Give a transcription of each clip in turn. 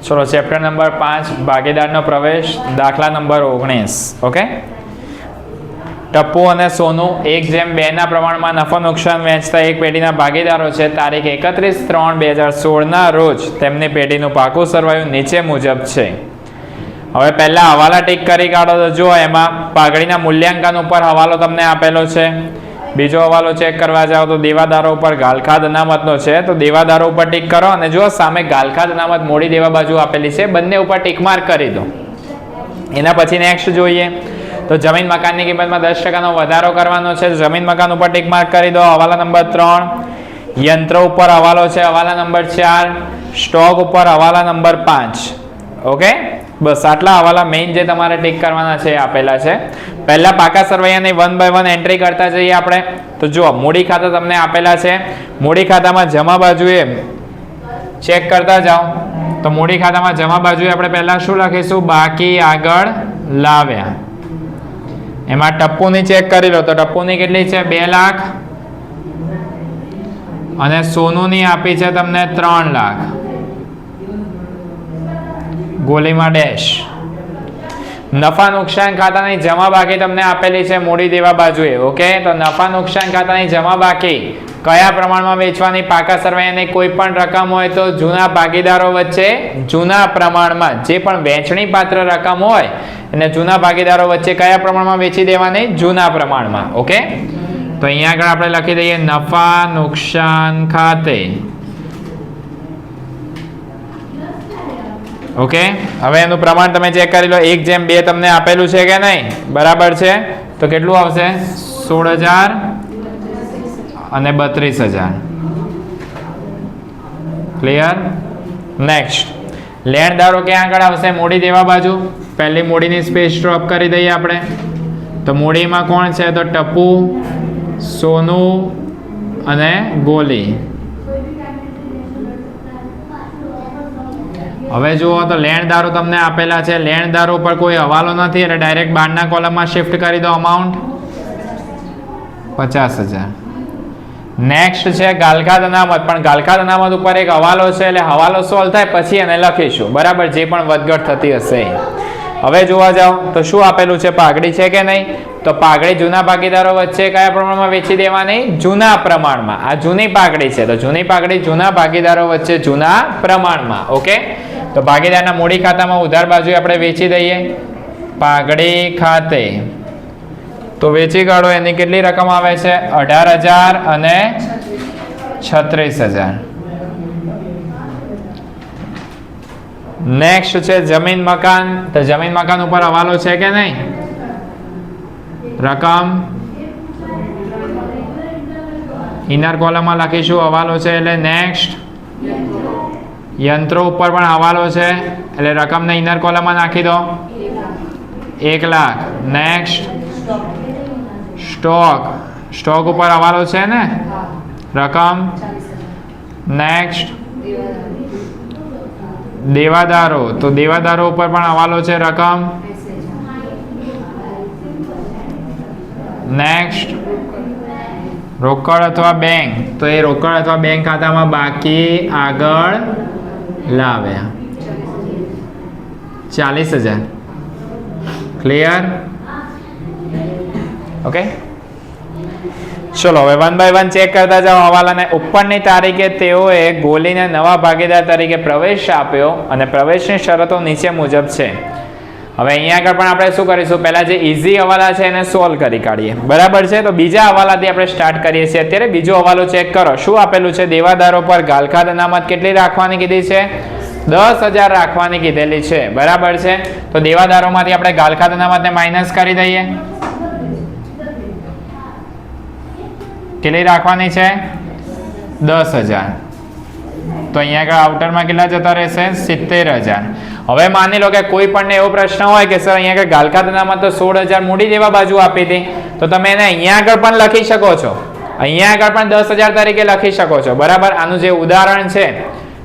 ચલો chapter number 5 ભાગીદારનો પ્રવેશ દાખલા નંબર 19. ઓકે, ટપ્પુ અને સોનુ 1:2 ના પ્રમાણમાં નફો નુકસાન વહેંચતા એક પેઢીના ભાગીદારો છે. તારીખ 31/3/2016 ના રોજ તેમની પેઢીનું પાકું સરવાયું નીચે મુજબ છે. હવે પહેલા હવાલા ટીક કરી કાઢો તો જો એમાં પાઘડીના મૂલ્યાંકન ઉપર હવાલો તમને આપેલો છે. બીજો હવાલો ચેક કરવા જાઓ તો દેવાદારો ઉપર ગાલખાદ અનામતનો છે, તો દેવાદારો ઉપર ટીક કરો અને જો સામે ગાલખાદ અનામત મોડી દેવા બાજુ આપેલી છે, બંને ઉપર ટીક માર્ક કરી દો. એના પછી નેક્સ્ટ જોઈએ તો જમીન મકાનની કિંમતમાં 10% વધારો કરવાનો છે. જમીન મકાન ઉપર ટીક માર્ક કરી દો. હવાલા નંબર 3. યંત્ર ઉપર હવાલો છે હવાલા નંબર 4. સ્ટોક ઉપર હવાલા નંબર 5. ઓકે, બસ આટલા હવાલા મેઇન જે તમારે ટીક કરવાના છે આપેલા છે. પહેલા પાકા સરવૈયાની 1 by 1 એન્ટ્રી કરતા જઈએ આપણે. તો જુઓ મૂડી ખાતા તમને આપેલા છે. મૂડી ખાતામાં જમા બાજુએ ચેક કરતા જાઓ તો મૂડી ખાતામાં જમા બાજુએ આપણે પહેલા શું લખીશું? બાકી આગળ લાવ્યા. એમાં ટપ્પુની ચેક કરી લો તો ટપ્પુની કેટલી છે? 2 લાખ અને સોનુની આપી છે તમને 3 લાખ. ગોલીમાં ડેશ. નફા નુકસાન ખાતાની જમા બાકી તમને આપેલી છે મૂડી દેવા બાજુએ. ઓકે, તો નફા નુકસાન ખાતાની જમા બાકી કયા પ્રમાણમાં વેચવાની? પાકા સરવૈયાની કોઈ પણ રકમ હોય તો જૂના ભાગીદારો વચ્ચે જૂના પ્રમાણમાં, જે પણ વેચણી પાત્ર રકમ હોય એને જૂના ભાગીદારો વચ્ચે કયા પ્રમાણમાં વેચી દેવાની? જૂના પ્રમાણમાં. ઓકે, તો અહીંયા આગળ આપણે લખી દઈએ નફા નુકસાન ખાતે. ઓકે, હવે એનું પ્રમાણ તમે ચેક કરી લો. 1:2 તમને આપેલું છે કે નહીં? બરાબર છે, તો કેટલું આવશે? 16,000 અને 32,000. ક્લિયર? નેક્સ્ટ, લેણદારો ક્યાં આગળ આવશે? મૂડી દેવા બાજુ. પહેલી મૂડીની સ્પેસ ડ્રોપ કરી દઈએ આપણે. તો મૂડીમાં કોણ છે? તો ટપ્પુ, સોનુ અને ગોલી. હવે જુઓ તો લેણદારો તમને આપેલા છે. લેણદારો પર કોઈ હવાલો નથી એટલે ડાયરેક્ટ બહારના કોલમમાં શિફ્ટ કરી દો. અમાઉન્ટ 50,000. નેક્સ્ટ છે ગાલખાદ અનામત, પણ ગાલખાદ અનામત ઉપર એક હવાલો છે એટલે હવાલો સોલ્વ થાય પછી એને લખીશું. બરાબર, જે પણ વધઘટ થતી હશે. હવે જોવા જાઓ તો શું આપેલું છે? પાઘડી છે કે નહીં? તો પાઘડી જૂના ભાગીદારો વચ્ચે કયા પ્રમાણમાં વેચી દેવાની? જૂના પ્રમાણમાં. આ જૂની પાઘડી છે તો જૂની પાઘડી જૂના ભાગીદારો વચ્ચે જૂના પ્રમાણમાં. ઓકે, તો ભાગીદારના મૂડી ખાતામાં ઉધાર બાજુ આપણે વેચી દઈએ પાઘડી ખાતે. તો વેચી કાઢો. એની કેટલી રકમ આવે છે? 18,000 અને 36,000. નેક્સ્ટ છે જમીન મકાન. તો જમીન મકાન ઉપર હવાલો છે કે નહીં? રકમ ઇનર કોલમમાં લખીશું હવાલો છે એટલે નેક્સ્ટ. યંત્રો ઉપર પણ હવાલો છે એટલે રકમને ઇનર કોલમમાં નાખી દો 1 લાખ. Next, stock. સ્ટોક ઉપર હવાલો છે ને? રકમ. નેક્સ્ટ, દેવાદારો. તો દેવાદારો ઉપર પણ હવાલો છે, રકમ. નેક્સ્ટ, રોકડ અથવા બેંક. તો એ રોકડ અથવા બેંક ખાતામાં બાકી આગળ લાવ્યા 40,000. ક્લિયર? ઓકે, ચલો હવે 1 by 1 ચેક કરતા જાઓ હવાલાને. ઉપરની તારીખે તેઓએ ગોલીને નવા ભાગીદાર તરીકે પ્રવેશ આપ્યો અને પ્રવેશની શરતો નીચે મુજબ છે. હવે અહીંયા આગળ પણ આપણે શું કરીશું? પહેલા જે ઇઝી હવાલા છે એને સોલ્વ કરી કાઢીએ. બરાબર છે, તો બીજા હવાલાથી આપણે સ્ટાર્ટ કરીએ છીએ. અત્યારે બીજો હવાલો ચેક કરો. શું આપેલું છે? દેવાદારો પર ગાલખાદ અનામત કેટલી રાખવાની કીધી છે? 10,000 રાખવાની કીધેલી છે. બરાબર છે, તો દેવાદારોમાંથી આપણે ગાલખાદ અનામતને માઇનસ કરી દઈએ. કેટલી રાખવાની છે? 10,000. તો અહીંયા આગળ આઉટરમાં કેટલા જતા રહેશે? 70,000. હવે માની લો કે કોઈ પણ એવો પ્રશ્ન હોય કે સર અહીંયા આગળ ગાલખાદ અનામત તો 16,000 મૂડી દેવા બાજુ આપી હતી, તો તમે એને અહીંયા આગળ પણ લખી શકો છો. અહીંયા આગળ પણ 10,000 તરીકે લખી શકો છો. બરાબર, આનું જે ઉદાહરણ છે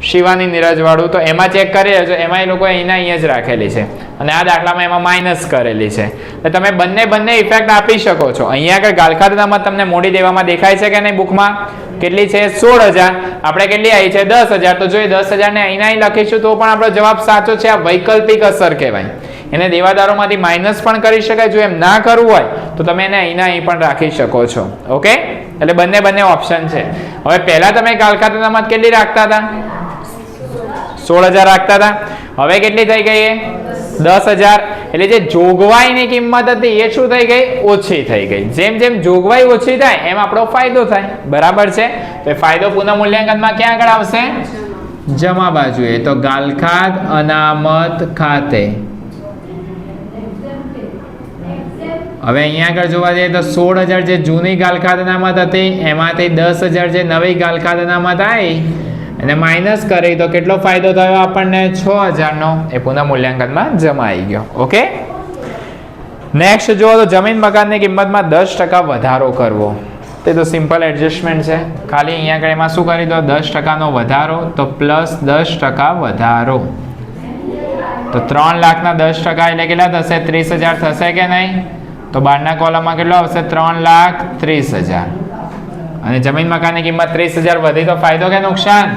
શિવાની નીરજવાળું, તો એમાં ચેક કરી લેજો. એમાં એ લોકો અહીંયા જ રાખેલી છે અને આ દાખલામાં એમાં માઇનસ કરેલી છે. એટલે તમે બંને ઇફેક્ટ આપી શકો છો. અહીંયા આગળ ગાલખાદ અનામત તમને મોડી દેવામાં દેખાય છે કે નહીં બુકમાં? કેટલી છે 16000, આપણે કેટલી આવી છે 10000, તો જો એ 10000 ને અહીં અહીં લખીશું તો પણ આપણો જવાબ સાચો છે. આ વૈકલ્પિક અસર કહેવાય. એને દેવાદારોમાંથી માઇનસ પણ કરી શકાય. જો એમ ના કરવું હોય તો તમે એને અહીં પણ રાખી શકો છો. ઓકે, એટલે બંને ઓપ્શન છે. હવે પહેલા તમે કાલકા અનામત કેટલી રાખતા હતા? 16000 રાખતા હતા. હવે કેટલી થઈ ગઈ? 10000. એટલે જે જોગવાઈની કિંમત હતી એ શું થઈ ગઈ? ઓછી થઈ ગઈ. જેમ જેમ જોગવાઈ ઓછી થાય એમ આપણો ફાયદો થાય. બરાબર છે. તો ફાયદો પુનઃ મૂલ્યાંકનમાં ક્યાં આગળ આવશે? જમા બાજુએ. તો ગાલખાદ અનામત ખાતે. હવે અહીંયા આગળ જોવા જઈએ તો 16000 જે જૂની ગાલખાદ અનામત હતી એમાંથી 10000 જે નવી ગાલખાદ અનામત આવી અને માઇનસ કરી તો કેટલો ફાયદો થયો આપણને? 6000 નો. એ પુનઃ મૂલ્યાંકનમાં જમા આવી ગયો. ઓકે, નેક્સ્ટ જુઓ તો જમીન મકાનની કિંમતમાં 10% વધારો કરવો. તે તો સિમ્પલ એડજસ્ટમેન્ટ છે. ખાલી અહીંયા આગળ એમાં શું કરી દો? 10%નો વધારો, તો પ્લસ 10% વધારો. તો 3 લાખના 10% એટલે કેટલા થશે? 30000 થશે કે નહીં? તો બારના કોલમમાં કેટલો આવશે? 3,30,000. અને જમીન મકાનની કિંમત 30,000 વધી તો ફાયદો કે નુકસાન?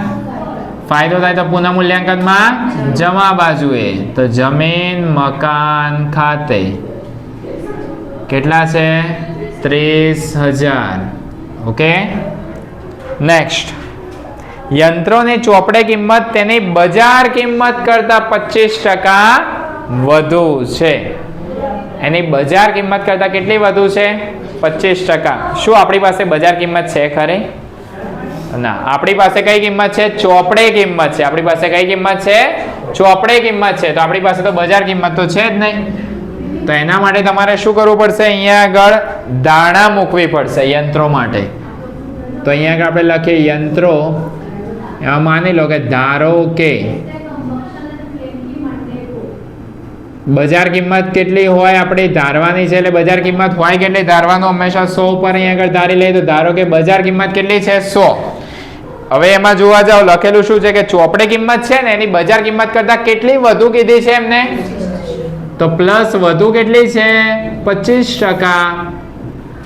ફાયદો થાય તો પુનઃ મૂલ્યાંકનમાં જમા બાજુએ. તો જમીન મકાન ખાતે કેટલા છે? 30,000. ઓકે, નેક્સ્ટ, યંત્રોની ચોપડે કિંમત તેની બજાર કિંમત કરતા 25% વધુ છે. એની બજાર કિંમત કરતા કેટલી વધુ છે? 25%. શું આપણી પાસે બજાર કિંમત છે ખરી? ના. આપણી પાસે કઈ કિંમત છે? ચોપડે કિંમત છે. આપણી પાસે કઈ કિંમત છે? ચોપડે કિંમત છે. તો આપણી પાસે તો બજાર કિંમત તો છે જ નહીં. તો એના માટે તમારે શું કરવું પડશે? અહીંયા આગળ ધારણા મૂકવી પડશે યંત્રો માટે. તો અહીંયા આગળ આપણે લખીએ યંત્રો. એમાં માની લો કે ધારો કે બજાર કિંમત કેટલી હોય આપણી ધારવાની છે. એટલે બજાર કિંમત હોય કેટલી ધારવાનું? હંમેશા 100 ઉપર અહીંયા આગળ ધારી લઈએ. તો ધારો કે બજાર કિંમત કેટલી છે? 100. હવે એમાં જોવા જાઓ લખેલું શું છે કે ચોપડે કિંમત છે ને એની બજાર કિંમત કરતા કેટલી વધુ કીધી છે એમને? તો પ્લસ વધુ કેટલી છે? 25%.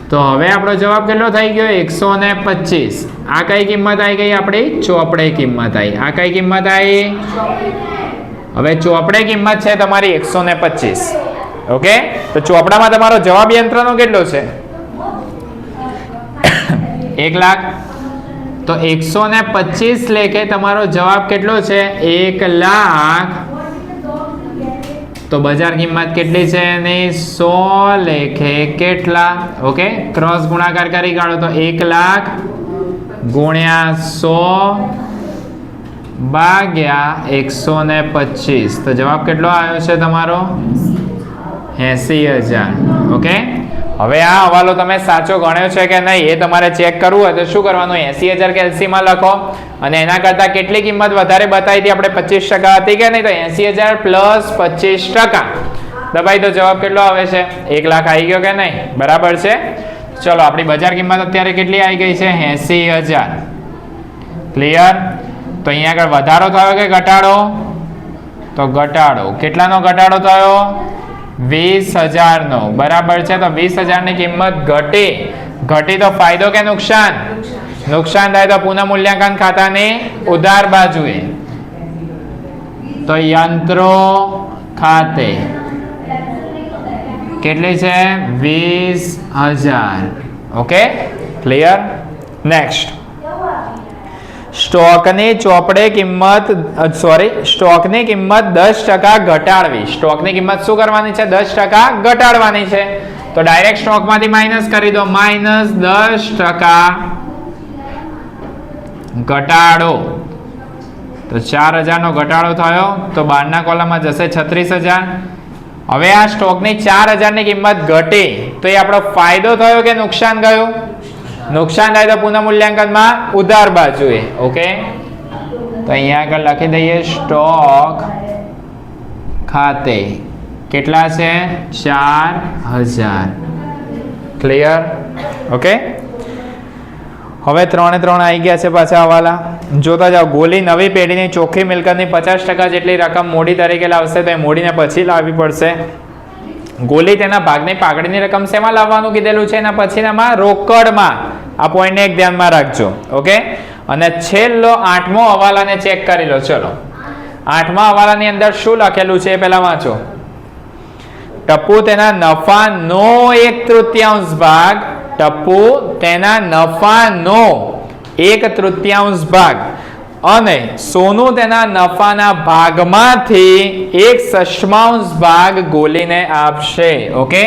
તો હવે આપણો જવાબ કેટલો થઈ ગયો? 125. આ કઈ કિંમત આવી ગઈ? આપણી ચોપડે કિંમત આવી. આ કઈ કિંમત આવી? હવે ચોપડે કિંમત છે તમારી 125. ઓકે, તો ચોપડામાં તમારો જવાબ યંત્રનો કેટલો છે? 1 લાખ. તો 125 લેખે તમારો જવાબ કેટલો છે? 1 લાખ. તો બજાર કિંમત કેટલી છે એની? 100 લેખે કેટલા? ઓકે, ક્રોસ ગુણાકાર કરી કાઢો તો 1 લાખ ગુણ્યા 100 ભાગ્યા 125. તો જવાબ કેટલો આવ્યો છે તમારો? 80,000. ઓકે, હવે આ હવાલો તમે સાચો ગણ્યો છે કે નહીં એ તમારે ચેક કરવું હોય તો શું કરવાનું? 80,000 કેલ્સીમાં લખો અને એના કરતાં કેટલી કિંમત વધારે બતાવી હતી આપણે? 25% હતી કે નહીં? તો 80,000 પ્લસ 25% દબાઈ તો જવાબ કેટલો આવે છે? 1 લાખ આવી ગયો કે નહીં? બરાબર છે. ચલો, આપણી બજાર કિંમત અત્યારે કેટલી આવી ગઈ છે? 80,000. ક્લિયર? તો અહીંયા આગળ વધારો થયો કે ઘટાડો? તો ઘટાડો. કેટલાનો ઘટાડો થયો? 20,000 નો. બરાબર છે. તો 20,000 ની કિંમત ઘટી તો ફાયદો કે નુકસાન? નુકસાન થાય તો પુનઃ મૂલ્યાંકન ખાતાની ઉધાર બાજુએ. તો યંત્રો ખાતે કેટલી છે? 20,000. Okay, clear? નેક્સ્ટ, સ્ટોકની ચોપડે કિંમત સ્ટોકની કિંમત 10% ઘટાડવી. સ્ટોકની કિંમત શું કરવાની છે? 10% ઘટાડવાની છે. તો ડાયરેક્ટ સ્ટોકમાંથી માઇનસ કરી દો. -10% ઘટાડો. તો 4,000 નો ઘટાડો થયો. તો બહારના કોલમમાં જશે 36,000. હવે આ સ્ટોકની 4,000 ની કિંમત ઘટી તો એ આપણો ફાયદો થયો કે નુકસાન ગયું? નુકસાન થાય તો પુનઃ મૂલ્યાંકનમાં ઉધાર બાજુએ. ઓકે, તો અહીંયા આગળ લખી દઈએ સ્ટોક ખાતે કેટલા છે? 4,000. ક્લિયર? ઓકે, હવે 3 આવી ગયા છે પાછા હવાલા. જોતા જાઓ. ગોલી નવી પેઢીની ચોખ્ખી મિલકતની 50% જેટલી રકમ મૂડી તરીકે લાવશે તો એ મૂડીને પછી લાવવી પડશે. ગોલી તેના ભાગની પાઘડીની રકમ શેમાં લાવવાનું કીધેલું છે? એના પછીનામાં રોકડમાં. આ પોઈન્ટને એક ધ્યાનમાં રાખજો. ઓકે, અને છેલ્લો 8મો હવાલાને ચેક કરી લો. ચલો, 8મા હવાલાની અંદર શું લખેલું છે એ પહેલા વાંચો. ટપ્પુ તેના નફાનો 1/3 ભાગ, ટપ્પુ તેના નફાનો 1/3 ભાગ અને સોનું તેના નફાના ભાગમાંથી 1/6 ભાગ ગોલીને આપશે. ઓકે,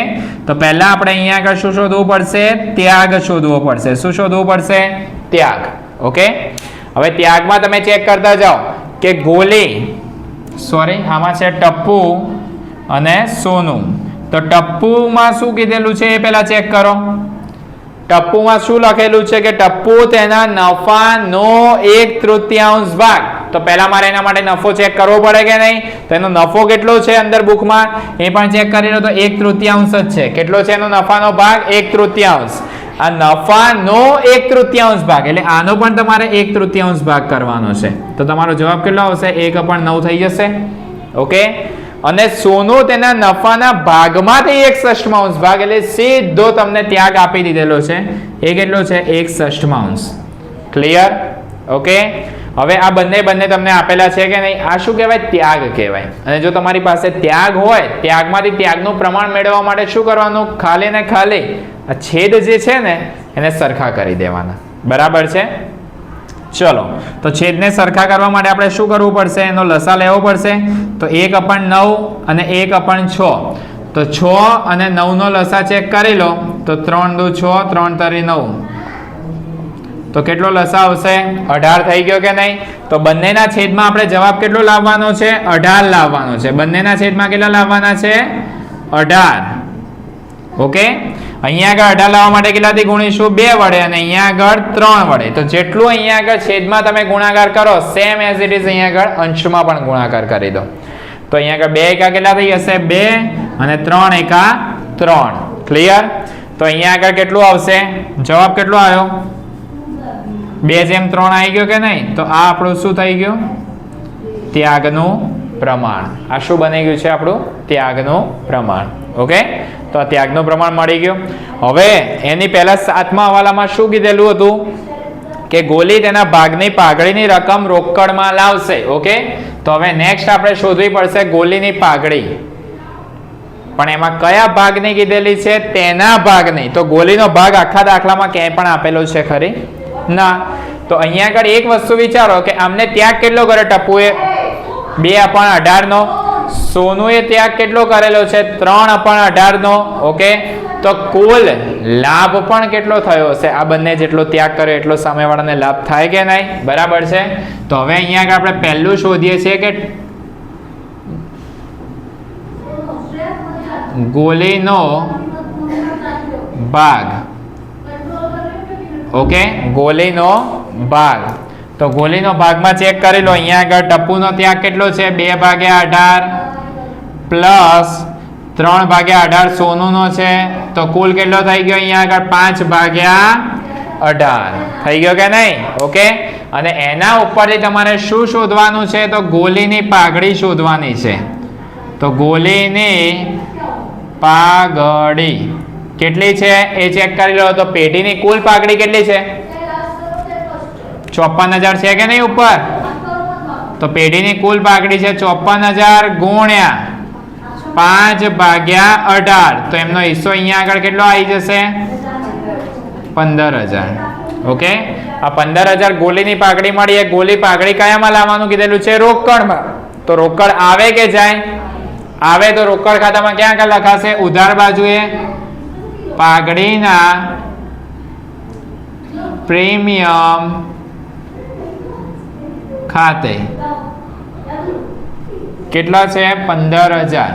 તો પહેલા આપણે અહીંયા આગળ શું શોધવું પડશે? ત્યાગ શોધવો પડશે. શું શોધવું પડશે? ત્યાગ. ઓકે, હવે ત્યાગમાં તમે ચેક કરતા જાઓ કે ગોલી, સોરી, આમાં છે ટપ્પુ અને સોનું. તો ટપ્પુમાં શું કીધેલું છે એ પહેલા ચેક કરો. ટપ્પુમાં શું લખેલું છે કે ટપ્પુ તેના નફાનો 1/3 ભાગ. તો પહેલા મારે એના માટે નફો ચેક કરવો પડે કે નહીં? તો એનો નફો કેટલો છે અંદર બુકમાં એ પણ ચેક કરી લો. તો 1/3 જ છે. કેટલો છે એનો નફાનો ભાગ? 1/3. આ નફાનો 1/3 ભાગ એટલે આનો પણ તમારે 1/3 ભાગ કરવાનો છે. તો તમારો જવાબ કેટલો આવશે? 1/9 થઈ જશે. ઓકે, અને સોનું તેના નફાના ભાગમાંથી 1/6 ભાગ એટલે સીધો તમને ત્યાગ આપી દીધેલો છે. એ કેટલો છે? 1/6. ક્લિયર? ઓકે, હવે આ બંને તમને આપેલા છે કે નહીં? આ શું કહેવાય? ત્યાગ કહેવાય. અને જો તમારી પાસે ત્યાગ હોય, ત્યાગમાંથી ત્યાગનું પ્રમાણ મેળવવા માટે શું કરવાનું? ખાલી ને ખાલી આ છેદ જે છે ને એને સરખા કરી દેવાના. બરાબર છે? ચલો, તો છેદને સરખા કરવા માટે આપણે શું કરવું પડશે? એનો લસા લેવો પડશે. તો 1/9 અને 1/6. તો 6 અને 9 નો લસા ચેક કરી લો. તો 3 દુ 6, 3 તરી 9. તો કેટલો લસા આવશે? 18 થઈ ગયો કે નહીં? તો બંનેના છેદમાં આપણે જવાબ કેટલો લાવવાનો છે? 18 લાવવાનો છે. બંનેના છેદમાં કેટલા લાવવાના છે? 18. ઓકે, અહીંયા આગળ 18 લાવવા માટે કેટલાથી ગુણીશું? 2 વડે અને અહીંયા આગળ 3 વડે. તો જેટલું અહીંયા આગળ છેદમાં તમે ગુણાકાર કરો સેમ એઝ ઇટ ઇઝ અહીંયા આગળ અંશમાં પણ ગુણાકાર કરી દો. તો અહીંયા આગળ 2 એકા કેટલા થઈ જશે? 2 અને 3 એકા 3. ક્લિયર? તો અહીંયા આગળ કેટલું આવશે? જવાબ કેટલો આવ્યો? 2/3 આવી ગયો કે નહીં? તો આ આપણું શું થઈ ગયું? ત્યાગનું પ્રમાણ. આ શું બની ગયું છે? આપણું ત્યાગનું પ્રમાણ. ઓકે, તો આ ત્યાગનું પ્રમાણ મળી ગયું. હવે એની પહેલા 7મા હવાલામાં શું કીધેલું હતું? કે ગોલી તેના ભાગની પાઘડીની રકમ રોકડમાં લાવશે. ઓકે, તો હવે નેક્સ્ટ આપણે શોધવી પડશે ગોલીની પાઘડી. પણ એમાં કયા ભાગની કીધેલી છે? તેના ભાગની. તો ગોલીનો ભાગ આખા દાખલામાં ક્યાંય પણ આપેલો છે ખરી? ના. તો અહીંયા આગળ એક વસ્તુ વિચારો કે આમને ત્યાગ કેટલો કર્યો ટપ્પુએ? 2/18 નો. સોનુએ ત્યાગ કેટલો કરેલો છે? 3/18 નો. ઓકે, તો કુલ લાભ પણ કેટલો થયો હશે? આ બંને જેટલો ત્યાગ કર્યો એટલો સામેવાળાને લાભ થાય કે નહીં? બરાબર છે. તો હવે અહીંયા આગળ આપણે પહેલું શોધીએ છીએ કે ગોલીનો ભાગ. ઓકે, ગોલીનો ભાગ. તો ગોલીનો ભાગમાં ચેક કરી લો. અહીંયા આગળ ટપ્પુનો ત્યાગ કેટલો છે? 2/18 પ્લસ 3/18 સોનુનો છે. તો કુલ કેટલો થઈ ગયો? અહીંયા આગળ 5/18 થઈ ગયો કે નહીં? ઓકે, અને એના ઉપરથી તમારે શું શોધવાનું છે? તો ગોલીની પાઘડી શોધવાની છે. તો ગોલીની પાઘડી કેટલી છે એ ચેક કરી લો. તો પેઢીની કુલ પાઘડી કેટલી છે? 54,000 છે કે નહીં ઉપર? તો પેઢીની કુલ પાઘડી છે 54,000 ગુણ્યા 5/18. તો એમનો હિસ્સો અહીંયા આગળ કેટલો આવી જશે? 15,000. ઓકે, આ 15,000 ગોલીની પાઘડી મળી. એ ગોલી પાઘડી કયામાં લાવવાનું કીધેલું છે? રોકડમાં. તો રોકડ આવે કે જાય? આવે. તો રોકડ ખાતામાં ક્યાં આગળ લખાશે? ઉધાર બાજુએ પાઘડીના પ્રીમિયમ ખાતે. કેટલા છે? 15,000.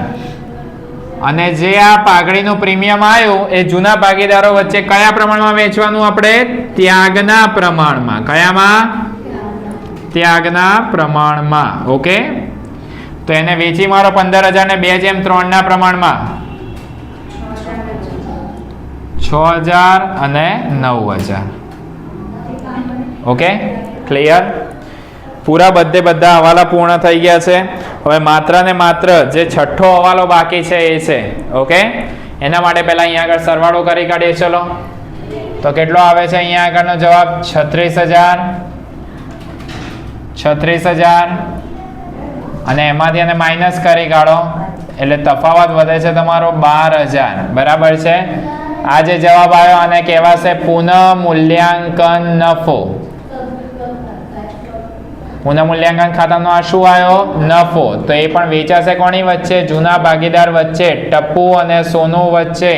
અને જે આ પાઘડીનું પ્રીમિયમ આવ્યું એ જૂના ભાગીદારો વચ્ચે કયા પ્રમાણમાં વેચવાનું? આપણે ત્યાગના પ્રમાણમાં. કયામાં? ત્યાગના પ્રમાણમાં. ઓકે, તો એને વેચી મારો 15,000 ને 2/3 ના પ્રમાણમાં 6,000 અને 9,000. Okay, clear? પૂરા બધા હવાલા પૂર્ણ થઈ ગયા છે. હવે માત્ર ને માત્ર જે છઠ્ઠો હવાલો બાકી છે એ છે. ઓકે, એના માટે પહેલા અહીંયા આગળ સરવાળો કરી કાઢીએ. ચલો, તો કેટલો આવે છે અહીંયા આગળનો જવાબ 36,000. 36,000 અને એમાંથી એને માઇનસ કરી કાઢો એટલે તફાવત વધે છે તમારો 12,000. બરાબર છે. આ જે જવાબ આવ્યો આને કહેવાશે પુનઃ મૂલ્યાંકન નફો. પુનઃ મૂલ્યાંકન ખાતાનો આ શું આવ્યો? નફો. તો એ પણ વેચાશે કોની વચ્ચે? જૂના ભાગીદાર વચ્ચે, ટપ્પુ અને સોનુ વચ્ચે.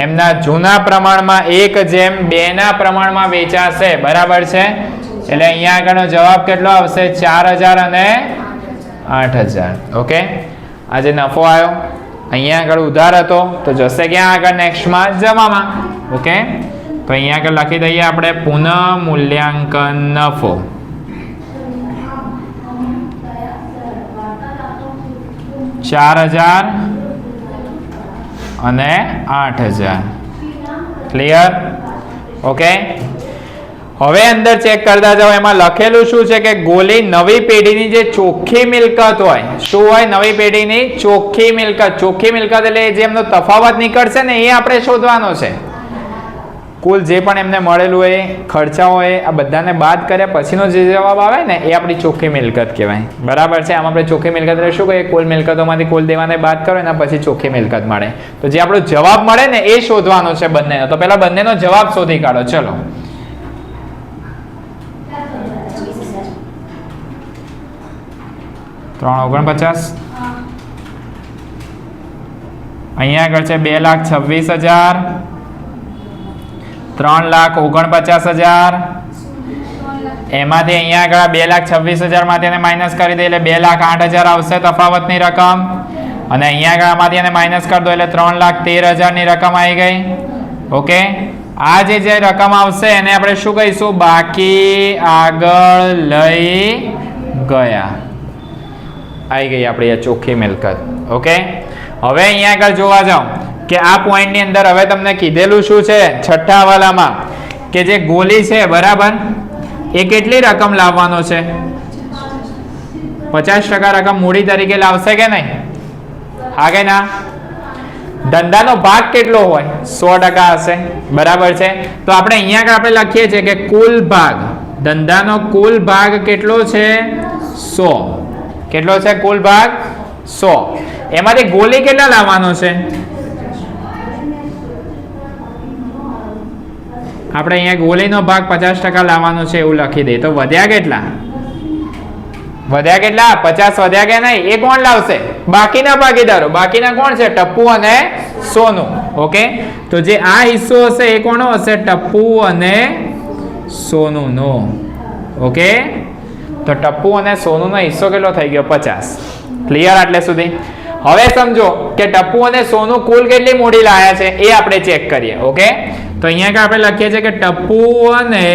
એમના જૂના પ્રમાણમાં 1:2 ના પ્રમાણમાં વેચાશે. બરાબર છે. એટલે અહીંયા આગળનો જવાબ કેટલો આવશે? 4,000 અને 8,000. ઓકે. આ જે નફો આવ્યો અહીંયા આગળ ઉધાર હતો તો જશે ક્યાં આગળ? નેક્સ્ટમાં જમામાં. ઓકે. તો અહીંયા આગળ લખી દઈએ આપણે પુનઃ મૂલ્યાંકન નફો. $4,000 અને 8,000. ક્લિયર? ઓકે. હવે અંદર ચેક કરતા જાઓ. એમાં લખેલું શું છે કે ગોલી નવી પેઢીની જે ચોખ્ખી મિલકત હોય, શું હોય? નવી પેઢીની ચોખ્ખી મિલકત. ચોખ્ખી મિલકત એટલે જે એમનો તફાવત નીકળશે ને એ આપણે શોધવાનો છે. કુલ જે પણ એમને મળેલું હોય ખર્ચા હોય આ બધાને બાદ કર્યા પછીનો જે જવાબ આવે ને એ આપણી ચોખ્ખી મિલકત કહેવાય. બરાબર છે. આમ આપણે ચોખ્ખી મિલકત એટલે શું કહીએ? કુલ મિલકતોમાંથી કુલ દેવાને બાદ કરો એના પછી ચોખ્ખી મિલકત મળે. તો જે આપણો જવાબ મળે ને એ શોધવાનો છે બંનેનો. તો પહેલા બંનેનો જવાબ શોધી કાઢો. ચલો. 349. અહીંયા આગળ છે 2,26,000. 3,49,000. એમાંથી અહીંયા આગળ 2,26,000 માંથી એને માઇનસ કરી દે એટલે 2,08,000 આવશે તફાવતની રકમ. અને અહીંયા આગળ આમાંથી એને માઇનસ કરી દો એટલે 3,13,000 ની રકમ આવી ગઈ. ઓકે. આ જે રકમ આવશે એને આપણે શું કહીશું? બાકી આગળ લઈ ગયા. આવી ગઈ આપણી આ ચોખ્ખી મિલકત. ઓકે. હવે અહીંયા આગળ જોવા જાઓ કે આ પોઈન્ટની અંદર હવે તમને કીધેલું શું છે છઠ્ઠા હવાલામાં કે જે ગોલી છે બરાબર એ કેટલી રકમ લાવવાનો છે? 50% રકમ મૂડી તરીકે લાવશે કે નહીં? હા કે ના? ધંધાનો ભાગ કેટલો હોય? 100% હશે. બરાબર છે. તો આપણે અહીંયા આગળ આપણે લખીએ છીએ કે કુલ ભાગ, ધંધાનો કુલ ભાગ કેટલો છે? 100. કેટલો છે કુલ ભાગ? 100. એમાંથી ગોલી કેટલા લાવવાનો છે? આપણે અહીંયા ગોલીનો ભાગ 50% લાવવાનો છે એવું લખી દઈએ. તો વધ્યા કેટલા? વધ્યા કેટલા? 50 વધ્યા કે નહીં? એ કોણ લાવશે? બાકીના ભાગીદારો. બાકીના કોણ છે? ટપ્પુ અને સોનુ. ઓકે. તો જે આ હિસ્સો હશે એ કોનો હશે? ટપ્પુ અને સોનુનો. ઓકે. તો ટપ્પુ અને સોનુનો હિસ્સો કેટલો થઈ ગયો? 50. ક્લિયર આટલે સુધી? હવે સમજો કે ટપ્પુ અને સોનુ કુલ કેટલી મૂડી લાયા છે એ આપણે ચેક કરીએ. ઓકે. તો અહીંયા આપણે લખીએ છીએ કે ટપ્પુ અને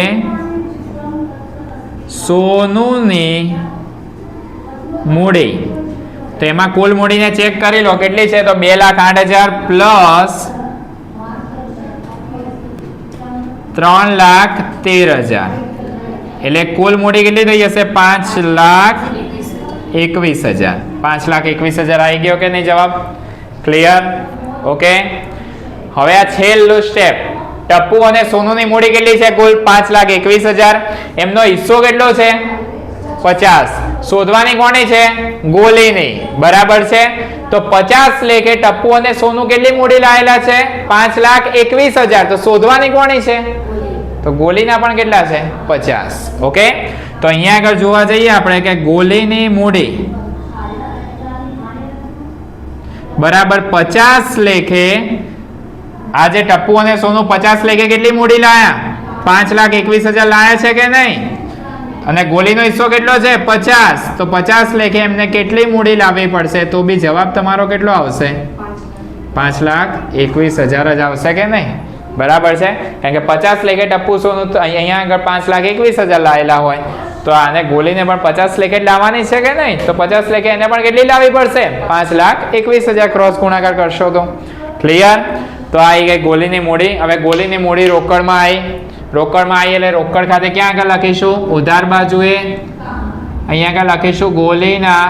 સોનુની મૂડી. તો એમાં કુલ મૂડીને ચેક કરી લો કેટલી છે? તો 2,08,000 પ્લસ 3,13,000 એટલે કુલ મૂડી કેટલી થઈ જશે? 5,21,000. 5,21,000 આવી ગયો કે નહીં જવાબ? ક્લિયર? ઓકે. હવે આ છેલ્લું સ્ટેપ. ટપ્પુ અને સોનુની મૂડી કેટલી છે? કુલ 5,21,000. એમનો હિસ્સો કેટલો છે? 50. શોધવાની કોની છે? ગોલીની. બરાબર છે. તો 50 લેખે ટપ્પુ અને સોનુ કેટલી મૂડી લાયેલા છે? 5,21,000. તો શોધવાની કોની છે? તો ગોલીના પણ કેટલા છે? 50. ઓકે. તો અહીંયા આગળ જોવા જઈએ આપણે કે ગોલીની મૂડી બરાબર 50 લેખે આ જે ટપ્પુ અને સોનુ 50 લેખે કેટલી મૂડી લાયા? 5,21,000 લાયા છે કે નહીં? અને ગોલીનો હિસ્સો કેટલો છે? 50. તો 50 લેખે એમને કેટલી મૂડી લાવવી પડશે? તો બી જવાબ તમારો કેટલો આવશે? 5,21,000 જ આવશે કે નહીં? બરાબર છે. કારણ કે 50 લેખે ટપ્પુ સોનુ અહીંયા આગળ 5,21,000 લાયેલા હોય તો આને ગોલીને પણ 50 લેખે લાવવાની છે કે નહીં? તો 50 લેખે એને પણ કેટલી લાવવી પડશે? 5,21,000 ક્રોસ ગુણાકાર કરશો તો. ક્લિયર? તો આવી ગઈ ગોલીની મૂડી. હવે ગોલીની મૂડી રોકડમાં આવી. રોકડમાં આવી એટલે રોકડ ખાતે ક્યાં આગળ લખીશું? ઉધાર બાજુએ અહીંયા આગળ લખીશું ગોલીના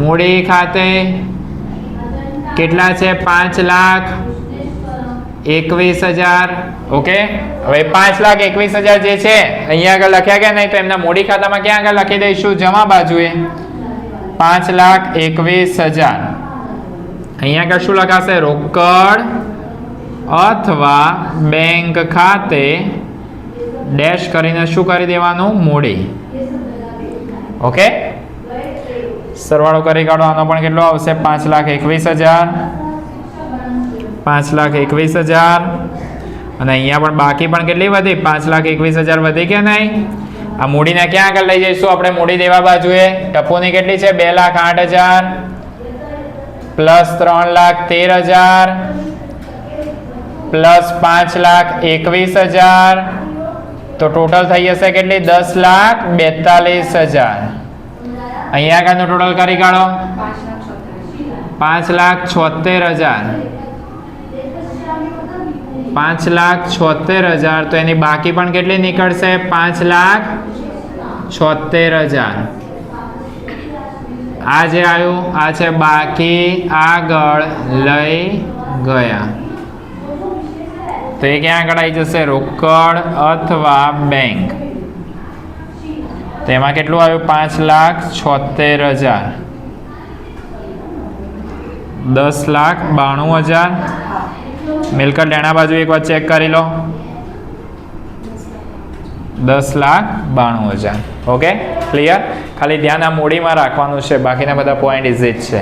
મૂડી ખાતે કેટલા છે? 5,00,000 21,000. ઓકે, હવે 5,21,000 જે છે અહીંયા આગળ લખ્યા ગયા નહીં તો એમના મૂડી ખાતામાં ક્યાં આગળ લખી દઈશું? જમા બાજુએ 5,21,000. અહીંયા આગળ શું લખાશે? રોકડ અથવા બેંક ખાતે ડેશ કરીને શું કરી દેવાનું? મૂડી. ઓકે, સરવાળો કરી કાઢો. આનો પણ કેટલો આવશે? 5,21,000. 5,21,000. અને અહીંયા પણ બાકી પણ કેટલી વધી? 5,21,000 વધી કે નહીં? આ મૂડીને ક્યાં આગળ લઈ જઈશું આપણે? મૂડી દેવા બાજુએ ટપુની કેટલી છે? 2,08,000 પ્લસ 3,13,000 પ્લસ 5,21,000, તો ટોટલ થઈ જશે કેટલી? 10,42,000. અહીંયા આગળનું ટોટલ કરી કાઢો. 5,76,000. 5,76,000. તો એની બાકી પણ કેટલી નીકળશે? 5,76,000. આ જે આવ્યું આ છે બાકી, આગળ લઈ ગયા. તો એ ક્યાં આગળ આવી જશે? રોકડ અથવા બેંક. તેમાં કેટલું આવ્યું? 5,76,000. 10,92,000. મિલકત લેણા બાજુ એક વાર ચેક કરી લો. 10,92,000. Okay, clear? ખાલી ધ્યાન આ મૂડીમાં રાખવાનું છે, બાકીના બધા પોઈન્ટ ઇઝી જ છે.